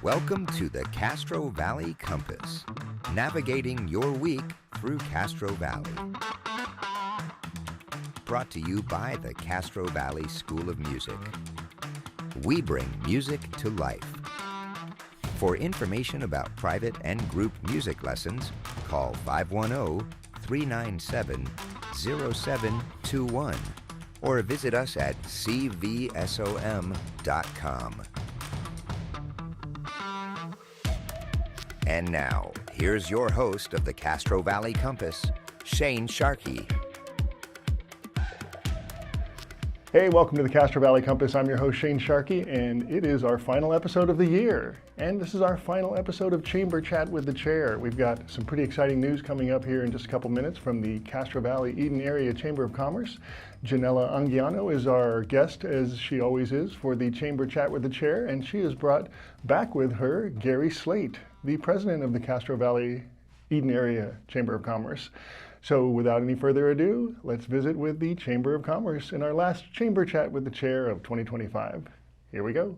Welcome to the Castro Valley Compass, navigating your week through Castro Valley. Brought to you by the Castro Valley School of Music. We bring music to life. For information about private and group music lessons, call 510-397-0721 or visit us at cvsom.com. And now, here's your host of the Castro Valley Compass, Shane Sharkey. Hey, welcome to the Castro Valley Compass. I'm your host, Shane Sharkey, and it is our final episode of the year. And this is our final episode of Chamber Chat with the Chair. We've got some pretty exciting news coming up here in just a couple minutes from the Castro Valley Eden Area Chamber of Commerce. Janella Anguiano is our guest, as she always is, for the Chamber Chat with the Chair, and she has brought back with her Gary Slate, the president of the Castro Valley Eden Area Chamber of Commerce. So without any further ado, let's visit with the Chamber of Commerce in our last Chamber Chat with the Chair of 2025. Here we go.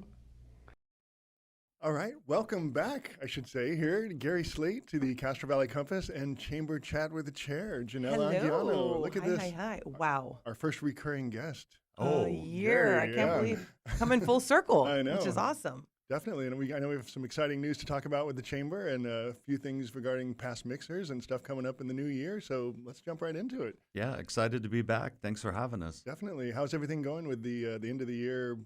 All right, welcome back, I should say, here, Gary Slate to the Castro Valley Compass and Chamber Chat with the Chair, Janella Anguiano. Look at this. Hi. Wow. Our first recurring guest. A year. Gary, I can't believe coming full circle. I know. Which is awesome. Definitely, and I know we have some exciting news to talk about with the Chamber and a few things regarding past mixers and stuff coming up in the new year, so let's jump right into it. Yeah, excited to be back. Thanks for having us. Definitely. How's everything going with the end of the year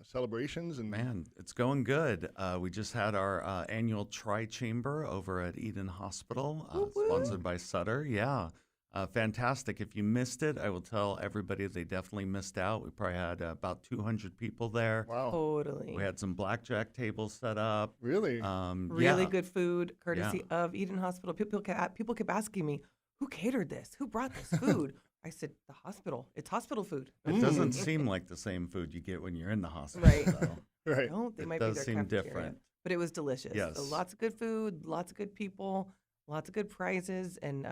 celebrations? And Man, it's going good. We just had our annual Tri-Chamber over at Eden Hospital, sponsored by Sutter. Yeah. Fantastic. If you missed it, I will tell everybody they definitely missed out. We probably had about 200 people there. Wow. Totally. We had some blackjack tables set up. Really? Really good food, courtesy of Eden Hospital. People kept asking me, who catered this? Who brought this food? I said, the hospital. It's hospital food. It doesn't seem like the same food you get when you're in the hospital. Right. Though. Right. They It might does be their seem cafeteria. different. But it was delicious. Yes. So lots of good food, lots of good people, lots of good prizes, and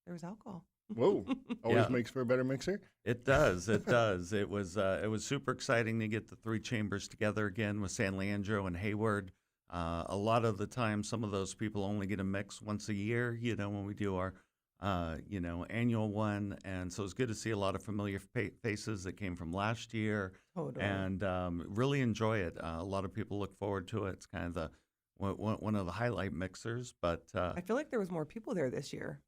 there was alcohol. Whoa. Always Yeah. makes for a better mixer. It does. It does. It was super exciting to get the three chambers together again with San Leandro and Hayward. A lot of the time, some of those people only get a mix once a year, when we do our, annual one. And so it's good to see a lot of familiar faces that came from last year. Totally. And really enjoy it. A lot of people look forward to it. It's kind of one of the highlight mixers. But I feel like there was more people there this year.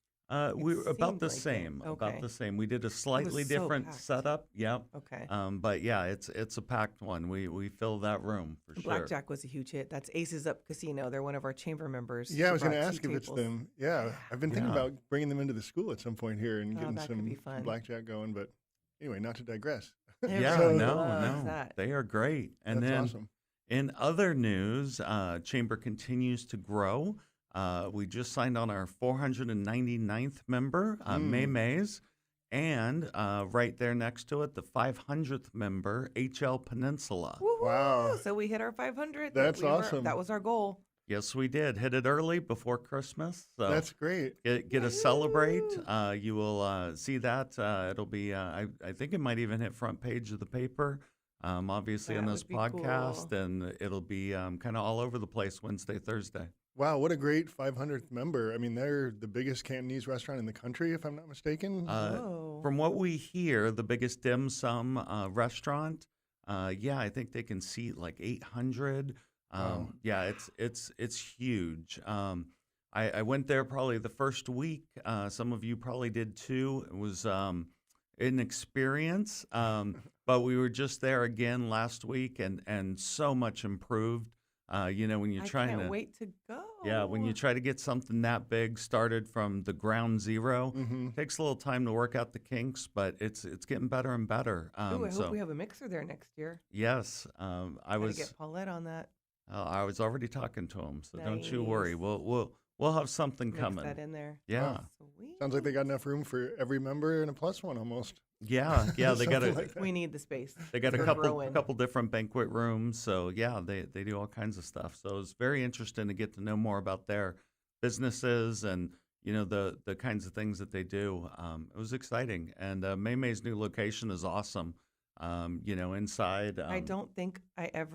we were about seemed the like it. same. About Okay. the same. We did a slightly so different packed. setup. Yep. Okay. But yeah, it's a packed one. We fill that room for sure. Blackjack was a huge hit. That's Aces Up Casino. They're one of our chamber members. Yeah, She I was going to brought ask two if it's tables. them. Yeah, I've been thinking Yeah. about bringing them into the school at some point here and Oh, getting that could some be fun. blackjack going, but anyway, not to digress. Yeah, Everybody no, loves no, that. they are great. And That's then awesome. in other news, Chamber continues to grow. We just signed on our 499th member, May Mays, and right there next to it, the 500th member, HL Peninsula. Woo-hoo! Wow. So we hit our 500. That's awesome. That was our goal. Yes, we did. Hit it early before Christmas. So That's great. get to celebrate. You will see that. It'll be, I think it might even hit front page of the paper, obviously on That this would be podcast, cool. and it'll be kind of all over the place Wednesday, Thursday. Wow, what a great 500th member. I mean, they're the biggest Cantonese restaurant in the country, if I'm not mistaken. Whoa. From what we hear, the biggest dim sum restaurant, I think they can seat like 800. Wow. Yeah, it's huge. I went there probably the first week. Some of you probably did too. It was an experience, but we were just there again last week, and so much improved. When you're I trying can't to wait to go. Yeah, when you try to get something that big started from the ground zero, Mm-hmm. takes a little time to work out the kinks, but it's getting better and better. Ooh, I so hope we have a mixer there next year. yes, I Gotta get was Paulette on that. already talking to him, so don't you worry. Nice. We'll have something Mix coming. that in there. Yeah, Wow. Sweet. Sounds like they got enough room for every member and a plus one almost. yeah. They got Something a like that. We need the space. they got a We're couple growing. different banquet rooms. So yeah, they do all kinds of stuff. So it's very interesting to get to know more about their businesses and the kinds of things that they do. It was exciting, and May May's new location is awesome. Inside. I don't think I have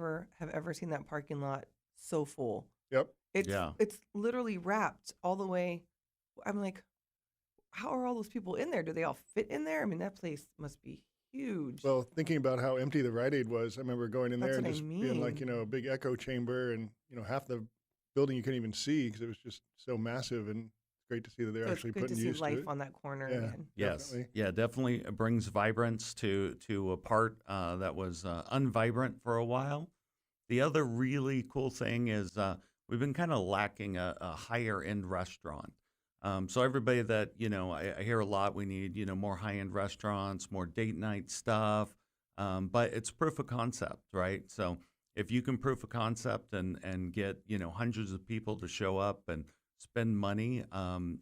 ever seen that parking lot so full. Yep. It's literally wrapped all the way. I'm like, how are all those people in there? Do they all fit in there? I mean, that place must be huge. Well, thinking about how empty the Rite Aid was, I remember going in there and That's just what I being like, mean. a big echo chamber, and half the building you couldn't even see because it was just so massive. And it's great to see that they're So actually it's good to putting see use to life it. on that corner Yeah. again. Yes. Definitely. Yeah, definitely brings vibrance to a part that was unvibrant for a while. The other really cool thing is we've been kind of lacking a higher end restaurant. So everybody that, I hear a lot, we need, more high end restaurants, more date night stuff. But it's proof of concept, right? So if you can proof of concept and get, hundreds of people to show up and spend money,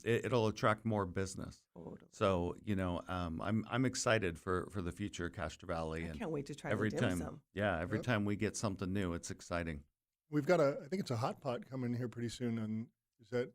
it'll attract more business. Totally. So, I'm excited for the future of Castro Valley. I And can't wait to try every the dim time, sum. every Yep. time we get something new, it's exciting. We've got I think it's a hot pot coming here pretty soon. And is that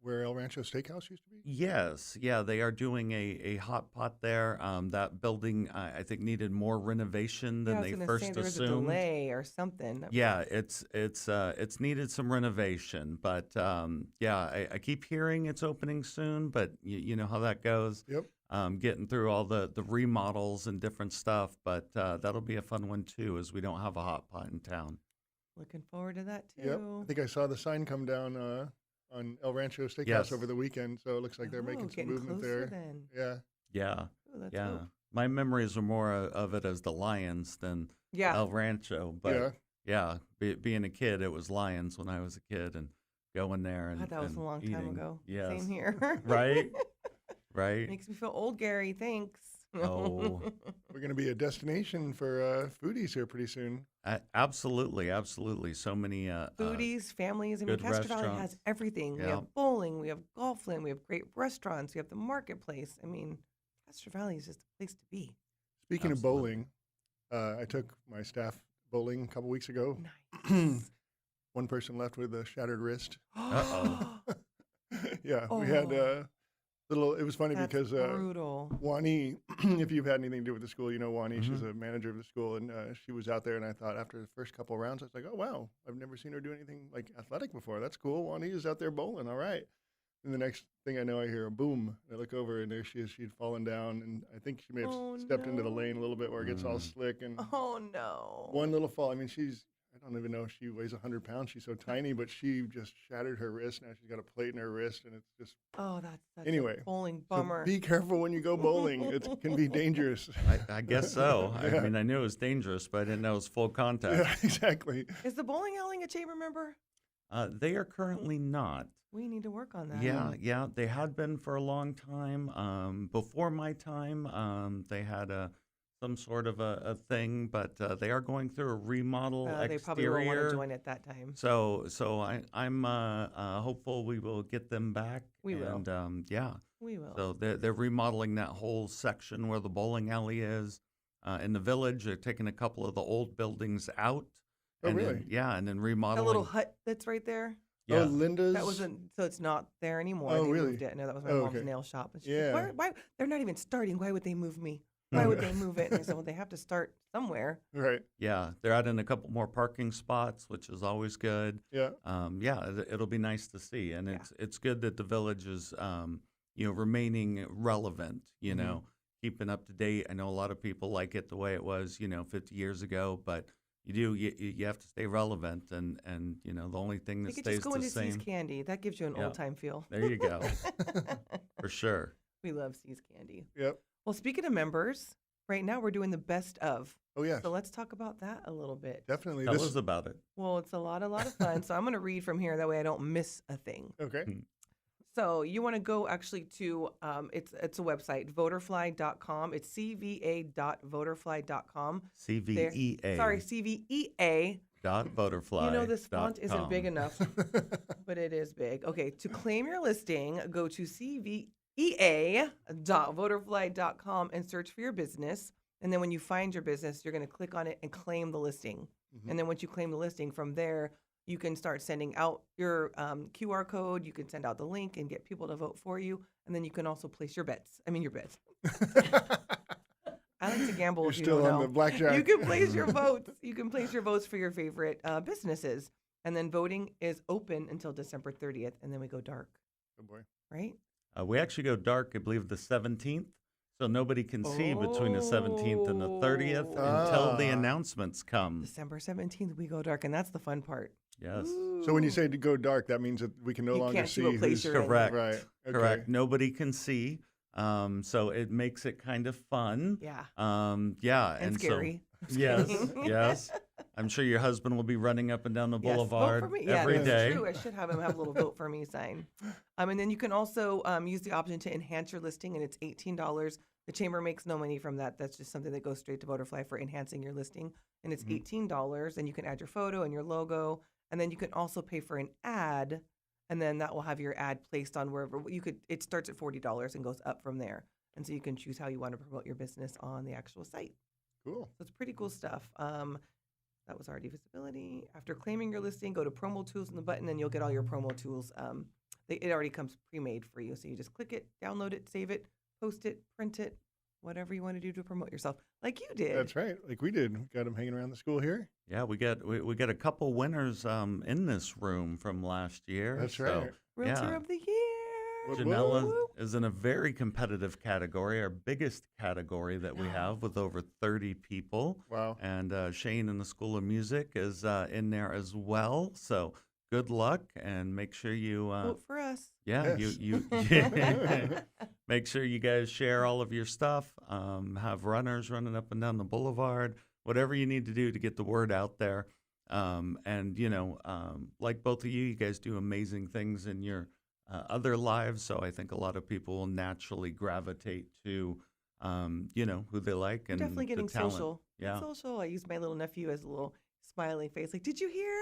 where El Rancho Steakhouse used to be? Yes, yeah, they are doing a hot pot there. That building, I think, needed more renovation Yeah, than I was they gonna first say there was a assumed. delay or something. Yeah, it's needed some renovation, but I keep hearing it's opening soon. But you know how that goes. Yep. Getting through all the remodels and different stuff, but that'll be a fun one too, as we don't have a hot pot in town. Looking forward to that too. Yep. I think I saw the sign come down on El Rancho Steakhouse Yes. over the weekend. So it looks like they're Oh, making some getting movement closer there. then. Yeah. Yeah, Oh, that's yeah. dope. My memories are more of it as the Lions than Yeah. El Rancho, but being a kid, it was Lions when I was a kid, and going there and God, that was a and long time eating. ago. Yes. Same here. Right, right. Makes me feel old, Gary. Thanks. Oh. We're going to be a destination for foodies here pretty soon. Absolutely, absolutely. So many Foodies, families. I mean, good Castro Valley has restaurants. everything. We Yeah. have bowling, we have golfland, we have great restaurants, we have the marketplace. I mean, Castro Valley is just a place to be. Speaking Absolutely. of bowling, I took my staff bowling a couple weeks ago. Nice. One person left with a shattered wrist. Uh-oh. Yeah, we had Oh. little. It was funny That's because brutal. Wani, if you've had anything to do with the school, you know Wani. She's a manager of the school, and she was out there. And I thought after the first couple of rounds, I was like, oh wow, I've never seen her do anything like athletic before. That's cool. Wani is out there bowling. All right. And the next thing I know, I hear a boom. I look over, and there she is. She'd fallen down, and I think she may have Oh, stepped into the no. lane a little bit where it gets all slick. And Oh no. one little fall. I mean, I don't even know if she weighs 100 pounds. She's so tiny, but she just shattered her wrist. Now she's got a plate in her wrist, and it's just. Oh, that's such Anyway, a bowling So bummer. be careful when you go bowling. It can be dangerous. I guess so. Yeah. I mean, I knew it was dangerous, but I didn't know it was full contact. Yeah, exactly. Is the bowling alley a chamber member? They are currently not. We need to work on that. Yeah, they had been for a long time. Before my time, they had some sort of a thing, but they are going through a remodel They exterior. probably won't want to join at that time. So I'm hopeful we will get them back. We will. And yeah, We will. so they're remodeling that whole section where the bowling alley is. In the village, they're taking a couple of the old buildings out. Oh, and really? Then, yeah, and then that remodeling. little hut that's right there. Yeah. Oh, Linda's. That wasn't, so it's not there anymore. Oh, They really? moved it. No, that was my Oh, mom's okay. nail shop. And she's Yeah. like, why? They're not even starting. Why would they move me? Why would they move it? And I said, well, they have to start somewhere. Right. Yeah, they're adding a couple more parking spots, which is always good. Yeah. It'll be nice to see, and Yeah. it's good that the village is, remaining relevant. Keeping up to date. I know a lot of people like it the way it was, 50 years ago, but you have to stay relevant, and the only thing You that could stays just go the into See's same. Candy. That gives you an Yeah. old time feel. There you go, for sure. We love See's Candy. Yep. Well, speaking of members, right now we're doing the best of. Oh, yes. So let's talk about that a little bit. Definitely. Tell us about it. Well, it's a lot of fun. So I'm going to read from here. That way I don't miss a thing. Okay. So you want to go actually to, it's a website, voterfly.com. It's cva.voterfly.com. CVEA. Sorry, CVEA. .voterfly. You know, this font isn't big enough, but it is big. Okay, to claim your listing, go to cvea.voterfly.com and search for your business. And then when you find your business, you're going to click on it and claim the listing. And then once you claim the listing, from there, you can start sending out your QR code. You can send out the link and get people to vote for you. And then you can also place your bets. I mean, your bets. I like to gamble. You're if you still don't on know. the blackjack. You can place your votes. You can place your votes for your favorite businesses. And then voting is open until December 30th, and then we go dark, Oh boy. right? We actually go dark, I believe, the 17th. So nobody can see between the 17th and the 30th until the Ah. announcements come. December 17th, we go dark, and that's the fun part. Yes. So when you Ooh. say to go dark, that means that we can no You longer can't see see what place who's you're in. Correct. right. Okay. Correct. Nobody can see. So it makes it kind of fun. Yeah. Yeah. And scary. So, yes. Yes. I'm sure your husband will be running up and down the Yes, boulevard vote for me. Yeah, every that's day. true. I should have him have a little vote for me sign. And then you can also use the option to enhance your listing, and it's $18. The chamber makes no money from that. That's just something that goes straight to Voterfly for enhancing your listing, and it's $18. And you can add your photo and your logo, and then you can also pay for an ad, and then that will have your ad placed on wherever you could. It starts at $40 and goes up from there, and so you can choose how you want to promote your business on the actual site. Cool. So it's pretty cool stuff. That was already visibility. After claiming your listing, go to promo tools in the button, and you'll get all your promo tools. It already comes pre-made for you. So you just click it, download it, save it, post it, print it, whatever you want to do to promote yourself, like you did. That's right. Like we did. We got them hanging around the school here. Yeah, we got a couple winners in this room from last year. That's so, right. Realtor yeah. of the Year. Whoop, Janella whoop. is in a very competitive category, our biggest category that we have with over 30 people. Wow. And Shane in the School of Music is in there as well. So good luck, and make sure you Vote for us. yeah, Yes. you make sure you guys share all of your stuff. Have runners running up and down the boulevard, whatever you need to do to get the word out there. And like both of you guys do amazing things in your other lives. So I think a lot of people will naturally gravitate to who they like We're and definitely getting the talent. social. Yeah. Social. I used my little nephew as a little smiling face. Like, did you hear?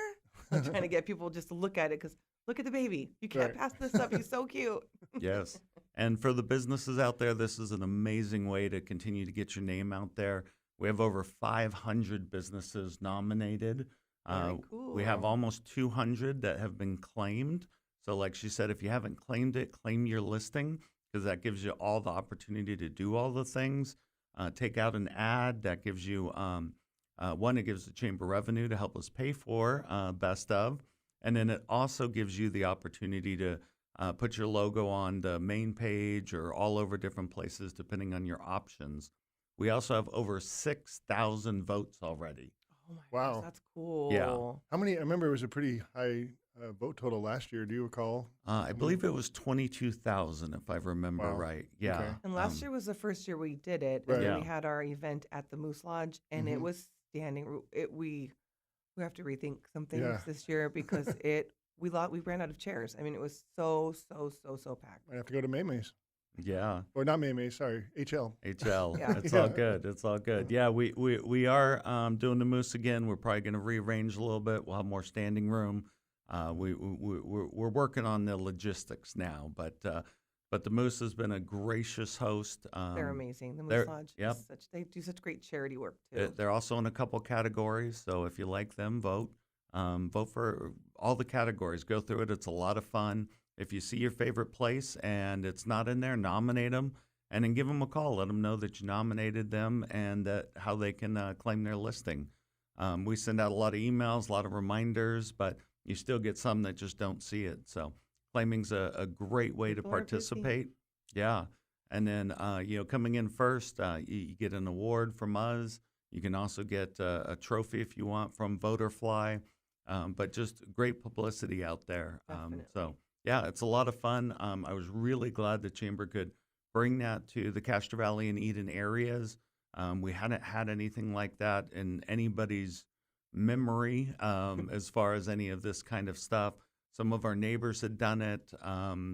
I'm trying to get people just to look at it because look at the baby. You can't Right. pass this up. He's so cute. Yes. And for the businesses out there, this is an amazing way to continue to get your name out there. We have over 500 businesses nominated. Very We have cool. almost 200 that have been claimed. So like she said, if you haven't claimed it, claim your listing, because that gives you all the opportunity to do all the things. Take out an ad. That gives you, one, it gives the chamber revenue to help us pay for Best of. And then it also gives you the opportunity to put your logo on the main page or all over different places, depending on your options. We also have over 6,000 votes already. Oh my Wow. gosh, that's cool. Yeah. How many? I remember it was a pretty high vote total last year. Do you recall? I believe it was 22,000, if I remember Wow. right. Yeah. Okay. And last year was the first year we did it. Right. And then we Yeah. had our event at the Moose Lodge, and it Mhm. was standing. We have to rethink some things Yeah. this year because we ran out of chairs. I mean, it was so packed. I have to go to Maymay's. Yeah. Or not Maymay's, sorry, HL. HL. Yeah. It's Yeah. all good. It's all good. Yeah, we are doing the Moose again. We're probably going to rearrange a little bit. We'll have more standing room. We're working on the logistics now, but the Moose has been a gracious host. They're amazing. The they're- Moose Lodge. yep. They do such great charity work too. They're also in a couple categories, so if you like them, vote. Vote for all the categories. Go through it. It's a lot of fun. If you see your favorite place and it's not in there, nominate them, and then give them a call. Let them know that you nominated them and that how they can claim their listing. We send out a lot of emails, a lot of reminders, but you still get some that just don't see it. So claiming's a great way People to are busy. participate. Yeah. And then, coming in first, you get an award from us. You can also get a trophy if you want from Voterfly, but just great publicity out there. So, yeah, it's a lot of fun. I was really glad the Chamber could bring that to the Castro Valley and Eden areas. We hadn't had anything like that in anybody's memory as far as any of this kind of stuff. Some of our neighbors had done it,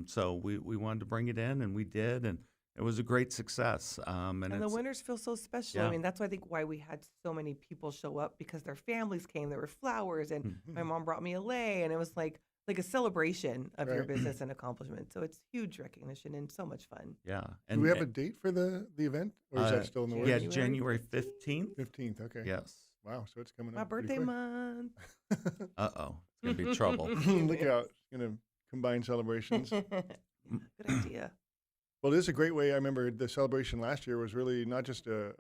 so we wanted to bring it in, and we did, and it was a great success. And the it's, winners feel so special. Yeah. I mean, that's why I think why we had so many people show up because their families came. There were flowers, and my mom brought me a lei, and it was like a celebration of your Right. business and accomplishment. So it's huge recognition and so much fun. yeah. Do And we have a date for the event? Or is that still in the works? yeah, January January 15th. 15th, okay. Yes. Wow, so it's coming My up. pretty birthday quick. month. Uh-oh. It's going to be trouble. Look out. It's going to combine celebrations. Good idea. Well, it is a great way. I remember the celebration last year was really not just a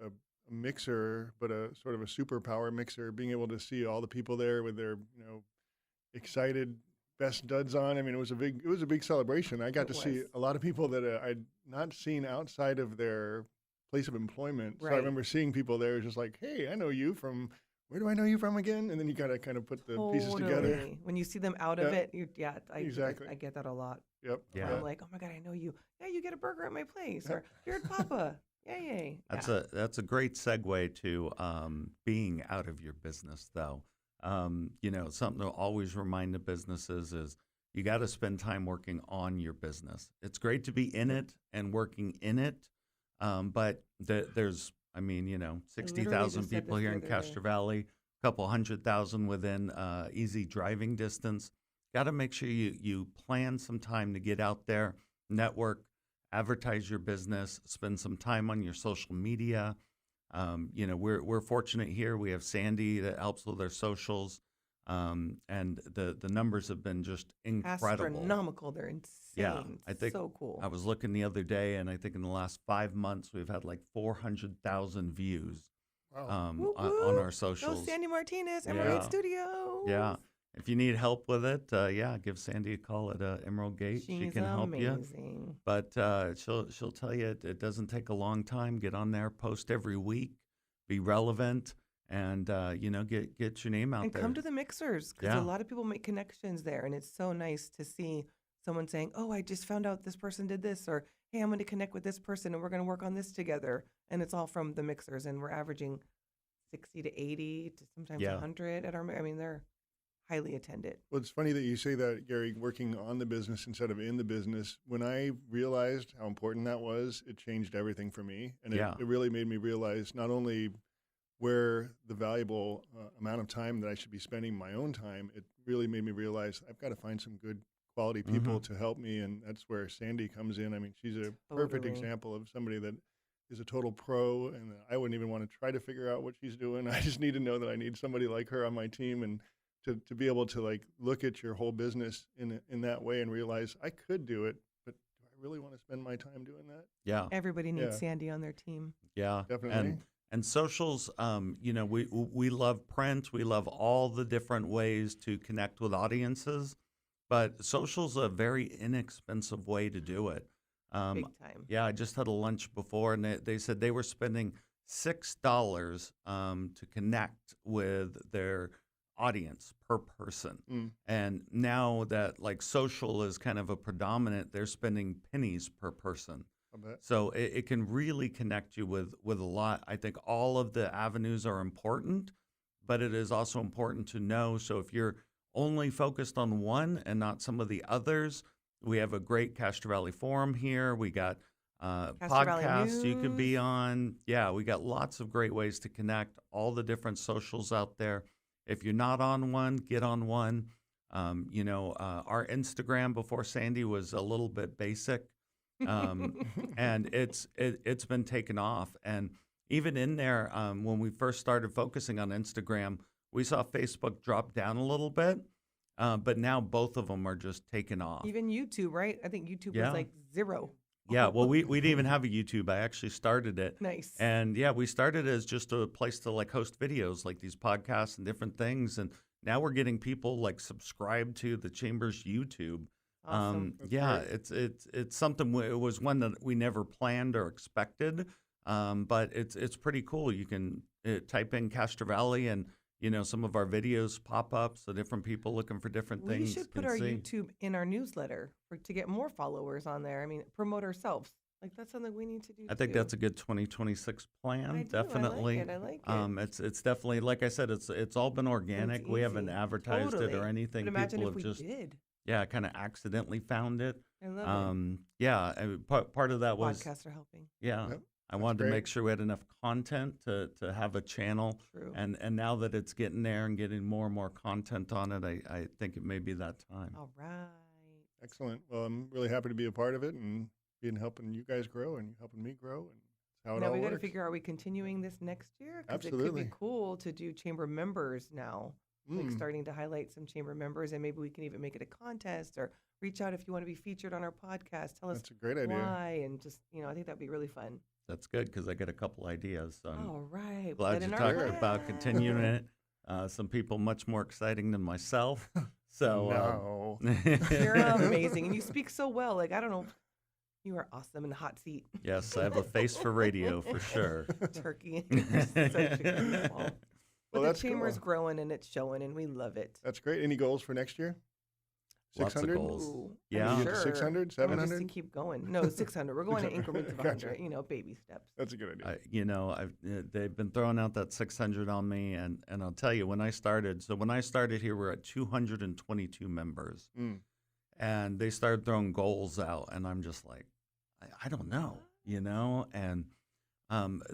mixer, but a sort of a superpower mixer, being able to see all the people there with their, excited, best duds on. I mean, it was a big celebration. I got It to see was. a lot of people that I'd not seen outside of their place of employment. So I Right. remember seeing people there just like, hey, I know you from, where do I know you from again? And then you got to kind of put the pieces together. Totally. When you see them out of Yeah. it, Exactly. I get that a lot. Yep. Yeah. I'm like, oh my God, I know you. Yeah, you get a burger at my place. Or you're at Papa. Yay. That's a great segue to being out of your business, though. Something to always remind the businesses is you got to spend time working on your business. It's great to be in it and working in it, but there's, I mean, literally 60,000 just said people this here the in other day. Castro Valley, a couple 100,000 within easy driving distance. Got to make sure you plan some time to get out there, network, advertise your business, spend some time on your social media. We're fortunate here. We have Sandy that helps with our socials, and the numbers have been just incredible. Astronomical. They're insane. Yeah, I think so cool. I was looking the other day, and I think in the last 5 months we've had like 400,000 views Wow. Woo on woo. our Go socials. Sandy Martinez, Emerald Yeah. Studios. Yeah. If you need help with it, give Sandy a call at Emerald Gate. She She's can help you. amazing. But she'll tell you it doesn't take a long time. Get on there, post every week, be relevant, and get your name out And there. come to the mixers because Yeah. a lot of people make connections there, and it's so nice to see someone saying, "Oh, I just found out this person did this," or "Hey, I'm going to connect with this person, and we're going to work on this together." And it's all from the mixers, and we're averaging 60 to 80 to sometimes Yeah. 100 at our. I mean, they're highly attended. Well, it's funny that you say that, Gary, working on the business instead of in the business. When I realized how important that was, it changed everything for me. And Yeah. it really made me realize not only where the valuable amount of time that I should be spending my own time, it really made me realize I've got to find some good quality people to help me. And that's where Sandy comes in. I mean, she's a perfect Totally. example of somebody that is a total pro. And I wouldn't even want to try to figure out what she's doing. I just need to know that I need somebody like her on my team. And to be able to like look at your whole business in that way and realize I could do it, but do I really want to spend my time doing that? Yeah. Everybody needs Yeah. Sandy on their team. Yeah, Definitely. and socials. We love print. We love all the different ways to connect with audiences, but social's a very inexpensive way to do it. Big time. Yeah, I just had a lunch before, and they said they were spending $6 to connect with their audience per person. And now that like social is kind of a predominant, they're spending pennies per person. I bet. So it can really connect you with a lot. I think all of the avenues are important, but it is also important to know. So if you're only focused on one and not some of the others, we have a great Castro Valley Forum here. We got Castro Valley podcasts you could be News. on. Yeah, we got lots of great ways to connect, all the different socials out there. If you're not on one, get on one. Our Instagram before Sandy was a little bit basic. And it's been taken off. And even in there, when we first started focusing on Instagram, we saw Facebook drop down a little bit, but now both of them are just taken off. Even YouTube, right? I think YouTube Yeah. was like 0. Yeah, well, we didn't even have a YouTube. I actually started it. Nice. And yeah, we started as just a place to like host videos, like these podcasts and different things. And now we're getting people like subscribe to the Chamber's YouTube. Awesome. Yeah, it's something. It was one that we never planned or expected, but it's pretty cool. You can type in Castro Valley, and some of our videos pop up, so different people looking for different We things should put can our see. YouTube in our newsletter to get more followers on there. I mean, promote ourselves. Like that's something we need to do. I think too. that's a good 2026 plan. I do. Definitely. I like it. It's definitely, like I said, it's all been organic. We haven't easy. advertised it Totally. or anything. But imagine People if have we just did. kind of accidentally found it. I love it. Yeah, and part of that was Podcasts are helping. yeah. Yep, I wanted to great. make sure we had enough content to have a channel. True. And now that it's getting there and getting more and more content on it, I think it may be that time. All right. Excellent. Well, I'm really happy to be a part of it and helping you guys grow and helping me grow, and that's how it Now all we got to works. figure, are we continuing this next year? Because it could Absolutely. be cool to do chamber members now. Like Mm. starting to highlight some chamber members, and maybe we can even make it a contest or reach out if you want to be featured on our podcast. Tell us That's a great idea. why, and just I think that'd be really fun. That's good because I got a couple ideas. So I'm All right, put glad it you in our talked about plan. continuing it. Some people much more exciting than myself. So No. You're amazing, and you speak so well. Like, I don't know, you are awesome in the hot seat. yes, I have a face for radio for sure. Turkey. You're such a goofball. Well, But that's the chamber's cool. growing and it's showing, and we love it. That's great. Any goals for next year? Lots of 600? goals. Ooh, Yeah. I'm You get to sure. 600, I'm just 700? to keep going. No, 600. We're going in 600. increments of Gotcha. 100. Baby steps. That's a good idea. They've been throwing out that 600 on me, and I'll tell you, when I started here, we're at 222 members, Mm. and they started throwing goals out, and I'm just like, I don't know, and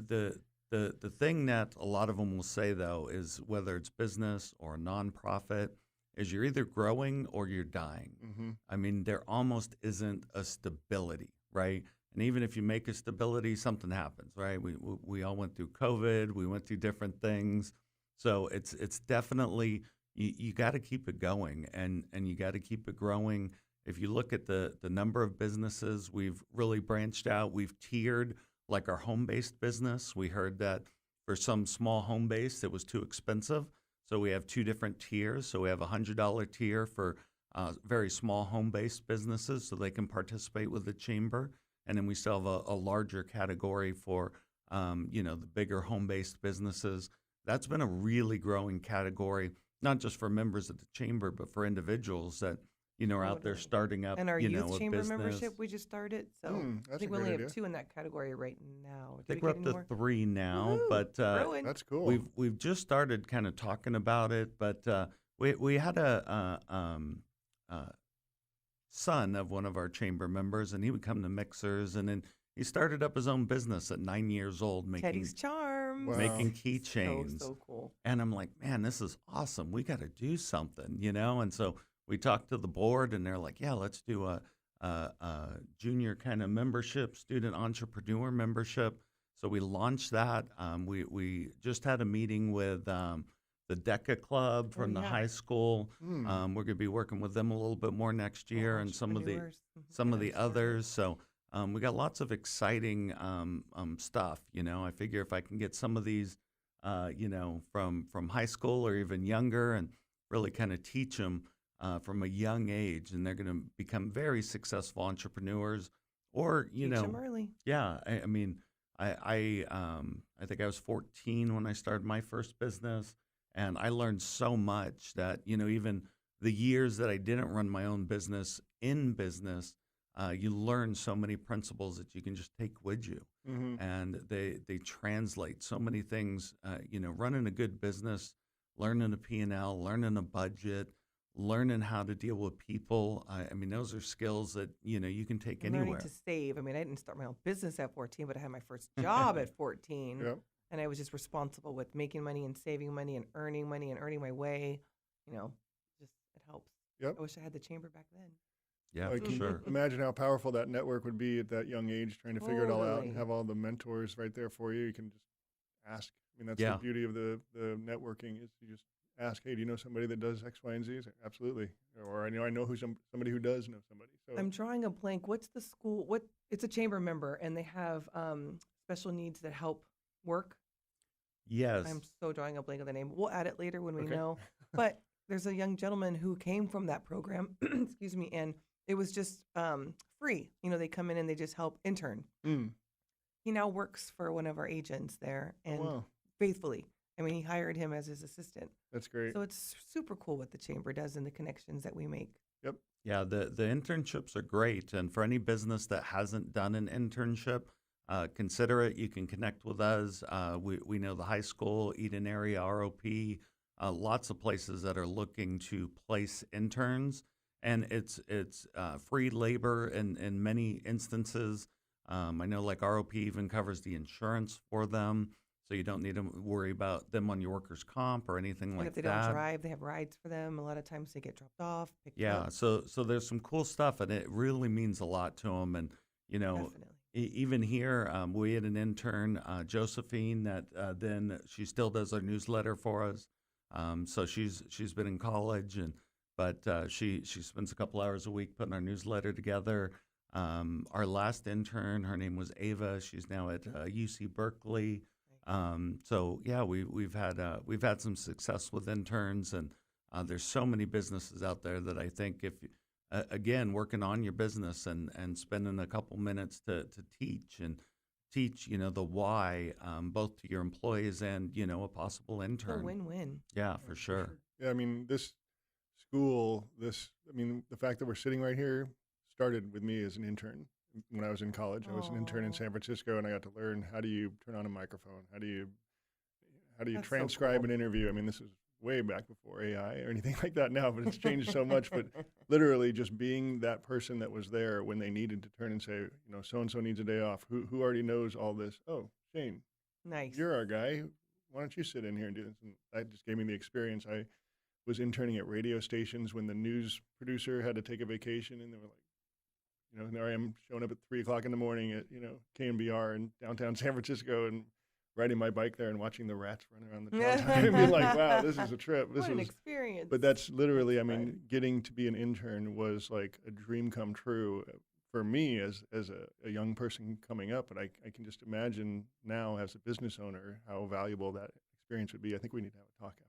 the thing that a lot of them will say, though, is whether it's business or a nonprofit, is you're either growing or you're dying. Mm-hmm. I mean, there almost isn't a stability, right? And even if you make a stability, something happens, right? We all went through COVID. We went through different things. So it's definitely, you got to keep it going, and you got to keep it growing. If you look at the number of businesses, we've really branched out. We've tiered, like our home-based business. We heard that for some small home base, it was too expensive. So we have two different tiers. So we have a $100 tier for very small home-based businesses, so they can participate with the chamber. And then we still have a larger category for, the bigger home-based businesses. That's been a really growing category, not just for members of the chamber, but for individuals that, are out there Totally. starting up, And our youth a chamber business. membership, we just started. So I That's a think we great only idea. have 2 in that category right now. I think we're up to 3 now, Woohoo! but Growing. That's cool. we've just started kind of talking about it. But we had a son of one of our chamber members, and he would come to mixers, and then he started up his own business at 9 years old, making Teddy's Charms. Wow. making So, keychains. so cool. And I'm like, man, this is awesome. We got to do something, And so we talked to the board, and they're like, yeah, let's do a junior kind of membership, student entrepreneur membership. So we launched that. We just had a meeting with the DECA Club from the yeah. high school. Mm. We're going to be working with them a little bit more next year, and some of the Entrepreneurs. some of the others. So we got lots of exciting stuff. I figure if I can get some of these, from high school or even younger, and really kind of teach them from a young age, and they're going to become very successful entrepreneurs. Or Teach them early. yeah. I mean, I think I was 14 when I started my first business, and I learned so much that even the years that I didn't run my own business, you learn so many principles that you can just take with you. Mm-hmm. And they translate so many things. Running a good business, learning a P&L, learning a budget, learning how to deal with people. I mean, those are skills that you can take Learning anywhere. to save. I mean, I didn't start my own business at 14, but I had my first job at 14. Yep. And I was just responsible with making money and saving money and earning my way. Just it helps. Yep. I wish I had the chamber back then. Yeah, Like, for can you sure. imagine how powerful that network would be at that young age, trying to figure it all out and Totally. have all the mentors right there for you. You can just ask. I mean, that's Yeah. the beauty of the networking, is you just ask, hey, do you know somebody that does X, Y, and Z? Say, absolutely. Or I know who somebody who does know somebody. So I'm drawing a blank. What's the school? It's a chamber member, and they have special needs that help work. Yes. I'm so drawing a blank on the name. We'll add it later when we Okay. know. But there's a young gentleman who came from that program, excuse me, and it was just free. They come in and they just help intern. Mm. He now works for one of our agents there, Oh, and wow, faithfully. I mean, he hired him as his assistant. that's great. So it's super cool what the chamber does and the connections that we make. Yeah, the internships are great. And for any business that hasn't done an internship, consider it. You can connect with us. We know the high school, Eden area, ROP, lots of places that are looking to place interns. And it's free labor in many instances. I know like ROP even covers the insurance for them. So you don't need to worry about them on your workers' comp or anything And like if they that. don't drive, they have rides for them. A lot of times they get dropped off, picked Yeah, up. so there's some cool stuff, and it really means a lot to them. And Definitely. even here, we had an intern, Josephine, that then she still does our newsletter for us. So she's been in college, but she spends a couple hours a week putting our newsletter together. Our last intern, her name was Ava. She's now at UC Berkeley. So yeah, we've had some success with interns, and There's so many businesses out there that I think if, again, working on your business and spending a couple minutes to teach, the why, both to your employees and, a possible It's a intern. win-win. Yeah, for sure. Yeah, I mean, this school, the fact that we're sitting right here started with me as an intern. When I was in college, I was an intern in Aw. San Francisco, and I got to learn how do you turn on a microphone, how do you That's so transcribe cool. an interview. I mean, this is way back before AI or anything like that now, but it's changed so much. But literally, just being that person that was there when they needed to turn and say, so and so needs a day off. Who already knows all this? Oh, Shane, Nice. you're our guy. Why don't you sit in here and do this? And that just gave me the experience. I was interning at radio stations when the news producer had to take a vacation, and they were like, and there I am showing up at 3:00 in the morning at, KNBR in downtown San Francisco and riding my bike there and watching the rats run around the downtown and be like, wow, this is a trip. What an experience. But that's literally, That's fun. getting to be an intern was like a dream come true for me as a young person coming up. And I can just imagine now as a business owner how valuable that experience would be. I think we need to have a talk after this.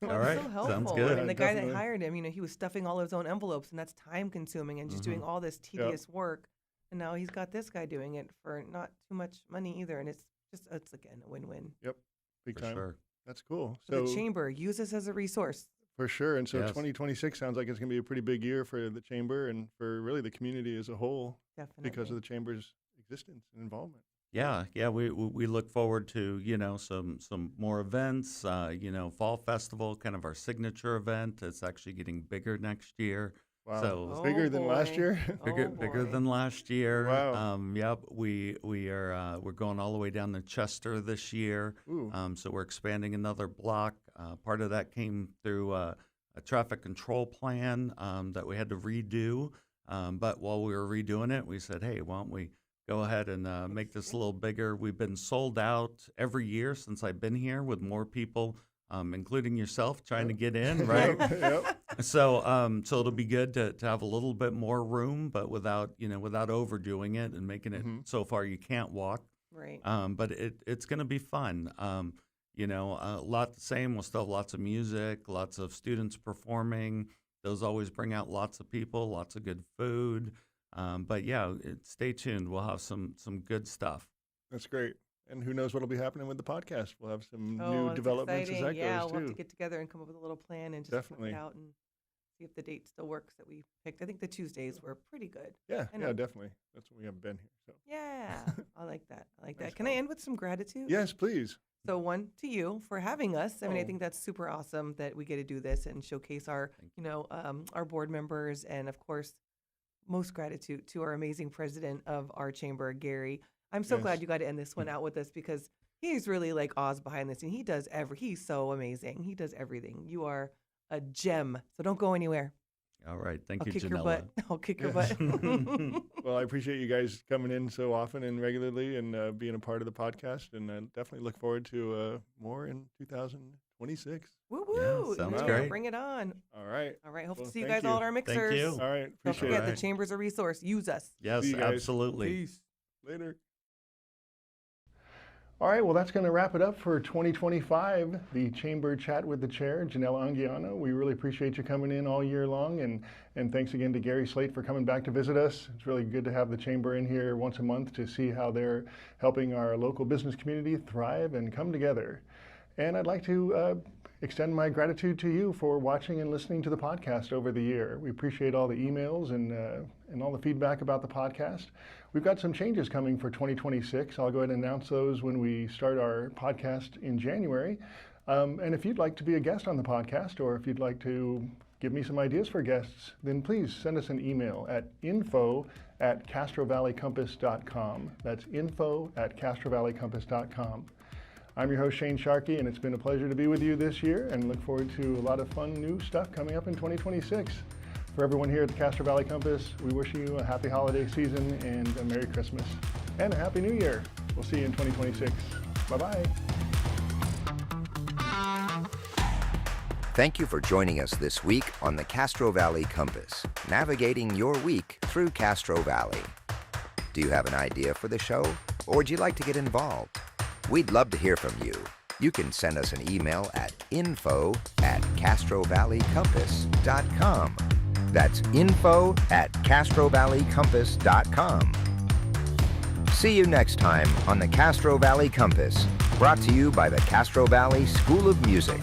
Well, All it's right. so helpful. Sounds good. And the Yeah, guy definitely. that hired him, he was stuffing all his own envelopes, and that's time consuming and just doing all this tedious work. And now he's got this guy doing it for not too much money either. And it's again a win-win. Yep, big For time. sure. That's cool. So the chamber, use this as a resource. For sure. And so Yes. 2026 sounds like it's going to be a pretty big year for the chamber and for really the community as a whole Definitely. because of the chamber's existence and involvement. Yeah, we look forward to some more events. Fall festival, kind of our signature event. It's actually getting bigger next year. Wow. So Oh, Bigger than last boy. year? bigger boy. than last year. Wow. Yep. We're going all the way down to Chester this year. Ooh. So we're expanding another block. Part of that came through a traffic control plan that we had to redo. But while we were redoing it, we said, hey, why don't we go ahead and make this a little bigger? We've been sold out every year since I've been here with more people, including yourself, trying to get in, right? Yep. So it'll be good to have a little bit more room, but without overdoing it and making it so far you can't walk. Right. But it's going to be fun. A lot the same. We'll still have lots of music, lots of students performing. Those always bring out lots of people, lots of good food. But yeah, stay tuned. We'll have some good stuff. That's great. And who knows what'll be happening with the podcast. We'll have some Oh, new that's developments exciting. as that Yeah, goes we'll have too. to get together and come up with a little plan and just Definitely. work it out and see if the date still works that we picked. I think the Tuesdays were pretty good. Yeah, I know. yeah, definitely. That's what we have been here. So Yeah, I like that. I like that. Nice Can I call. end with some gratitude? yes, please. So one to you for having us. I mean, I Oh. think that's super awesome that we get to do this and showcase our, our board members, and of course, most gratitude to our amazing president of our chamber, Gary. I'm so glad Yes. you got to end this one out with us because he's really like Oz behind the scene. He does he's so amazing. He does everything. You are a gem. So don't go anywhere. All right. Thank I'll you, kick Janella. your butt. I'll kick your Yes. butt. Well, I appreciate you guys coming in so often and regularly and being a part of the podcast. And I definitely look forward to more in 2026. Woo woo. sounds Yeah, great. Bring it on. All right. All right. Hope Well, to see you thank guys all you. at our Thank mixers. you. All right. Don't Appreciate forget, it. the Right. chamber's a resource. Use us. Yes, See you guys. absolutely. Peace. Later. All right, well, that's going to wrap it up for 2025, the Chamber Chat with the Chair, Janella Anguiano. We really appreciate you coming in all year long, and thanks again to Gary Slate for coming back to visit us. It's really good to have the Chamber in here once a month to see how they're helping our local business community thrive and come together. And I'd like to extend my gratitude to you for watching and listening to the podcast over the year. We appreciate all the emails and all the feedback about the podcast. We've got some changes coming for 2026. I'll go ahead and announce those when we start our podcast in January. And if you'd like to be a guest on the podcast, or if you'd like to give me some ideas for guests, then please send us an email at info@castrovalleycompass.com. That's info@castrovalleycompass.com. I'm your host, Shane Sharkey, and it's been a pleasure to be with you this year and look forward to a lot of fun new stuff coming up in 2026. For everyone here at the Castro Valley Compass, we wish you a happy holiday season and a Merry Christmas and a Happy New Year. We'll see you in 2026. Bye-bye. Thank you for joining us this week on the Castro Valley Compass, navigating your week through Castro Valley. Do you have an idea for the show, or would you like to get involved? We'd love to hear from you. You can send us an email at info@castrovalleycompass.com. That's info@castrovalleycompass.com. See you next time on the Castro Valley Compass, brought to you by the Castro Valley School of Music.